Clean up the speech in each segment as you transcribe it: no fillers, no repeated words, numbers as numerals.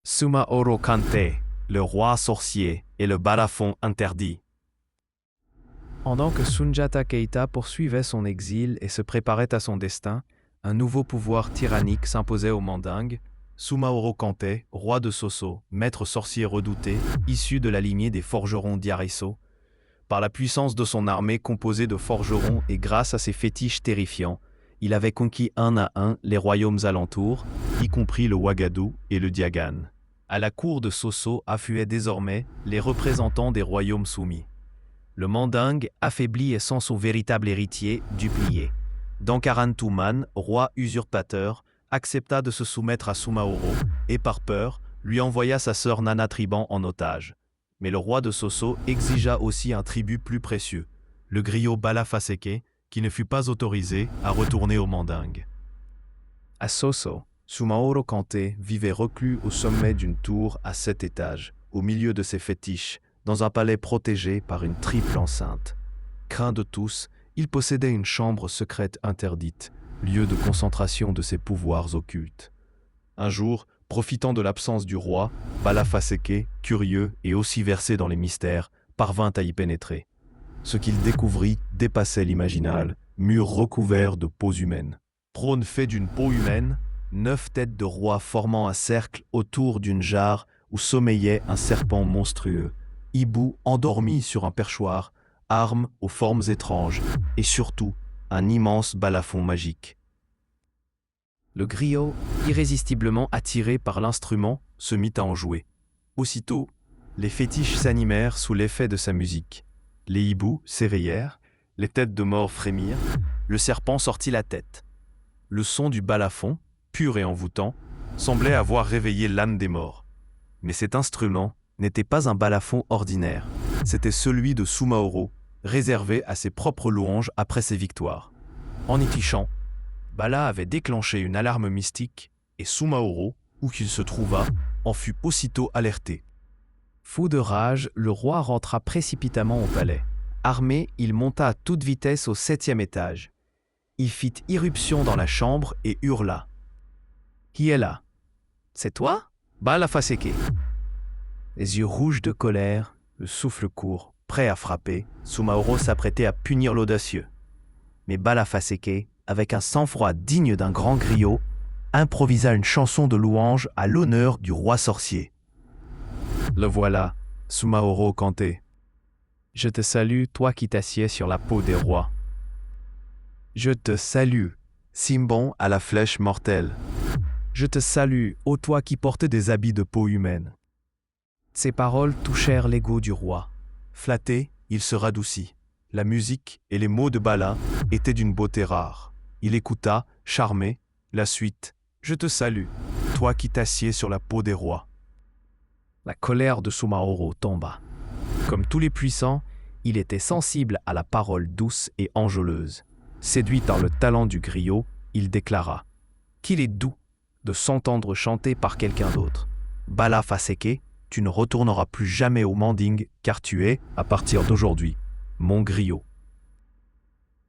Sumaoro Kante, le roi sorcier et le balafon interdit. Pendant que Sundiata Keita poursuivait son exil et se préparait à son destin, un nouveau pouvoir tyrannique s'imposait aux Mandingues. Sumaoro Kante, roi de Sosso, maître sorcier redouté, issu de la lignée des forgerons d'Iariso, par la puissance de son armée composée de forgerons et grâce à ses fétiches terrifiants, il avait conquis un à un les royaumes alentours, y compris le Ouagadou et le Diagan. À la cour de Sosso affluaient désormais les représentants des royaumes soumis. Le Mandingue, affaibli et sans son véritable héritier, dut plier. Dankaran Tuman, roi usurpateur, accepta de se soumettre à Sumaoro et, par peur, lui envoya sa sœur Nana Triban en otage. Mais le roi de Sosso exigea aussi un tribut plus précieux, le griot Balafaseke, qui ne fut pas autorisé à retourner au Mandingue. À Sosso, Sumaoro Kante vivait reclus au sommet d'une tour à 7 étages, au milieu de ses fétiches, dans un palais protégé par une triple enceinte. Craint de tous, il possédait une chambre secrète interdite, lieu de concentration de ses pouvoirs occultes. Un jour, profitant de l'absence du roi, Balafaseke, curieux et aussi versé dans les mystères, parvint à y pénétrer. Ce qu'il découvrit dépassait l'imaginal, mur recouvert de peaux humaines. Trône fait d'une peau humaine, 9 têtes de rois formant un cercle autour d'une jarre où sommeillait un serpent monstrueux, hibou endormi sur un perchoir, armes aux formes étranges et surtout un immense balafon magique. Le griot, irrésistiblement attiré par l'instrument, se mit à en jouer. Aussitôt, les fétiches s'animèrent sous l'effet de sa musique. Les hiboux s'éveillèrent, les têtes de mort frémirent, le serpent sortit la tête. Le son du balafon, pur et envoûtant, semblait avoir réveillé l'âme des morts. Mais cet instrument n'était pas un balafon ordinaire, c'était celui de Sumaoro, réservé à ses propres louanges après ses victoires. En y tichant, Bala avait déclenché une alarme mystique et Sumaoro, où qu'il se trouvât, en fut aussitôt alerté. Fou de rage, le roi rentra précipitamment au palais. Armé, il monta à toute vitesse au 7e étage. Il fit irruption dans la chambre et hurla. « Qui est là ? C'est toi ? Balafaseke !» Les yeux rouges de colère, le souffle court, prêt à frapper, Sumaoro s'apprêtait à punir l'audacieux. Mais Balafaseke, avec un sang-froid digne d'un grand griot, improvisa une chanson de louange à l'honneur du roi sorcier. Le voilà, Sumaoro Kante. Je te salue, toi qui t'assieds sur la peau des rois. Je te salue, Simbon à la flèche mortelle. Je te salue, ô toi qui portes des habits de peau humaine. Ces paroles touchèrent l'ego du roi. Flatté, il se radoucit. La musique et les mots de Bala étaient d'une beauté rare. Il écouta, charmé, la suite. Je te salue, toi qui t'assieds sur la peau des rois. La colère de Sumaoro tomba. Comme tous les puissants, il était sensible à la parole douce et enjôleuse. Séduit par le talent du griot, il déclara « Qu'il est doux de s'entendre chanter par quelqu'un d'autre. Balafaseke, tu ne retourneras plus jamais au Manding, car tu es, à partir d'aujourd'hui, mon griot. »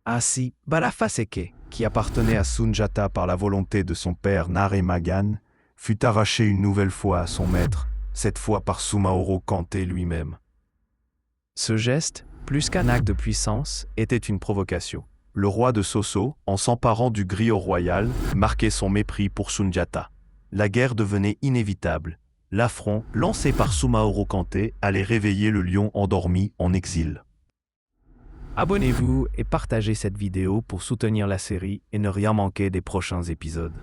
Ainsi, Balafaseke, qui appartenait à Sundiata par la volonté de son père Naremagan, fut arraché une nouvelle fois à son maître, cette fois par Sumaoro Kante lui-même. Ce geste, plus qu'un acte de puissance, était une provocation. Le roi de Sosso, en s'emparant du griot royal, marquait son mépris pour Sundiata. La guerre devenait inévitable. L'affront, lancé par Sumaoro Kante, allait réveiller le lion endormi en exil. Abonnez-vous et partagez cette vidéo pour soutenir la série et ne rien manquer des prochains épisodes.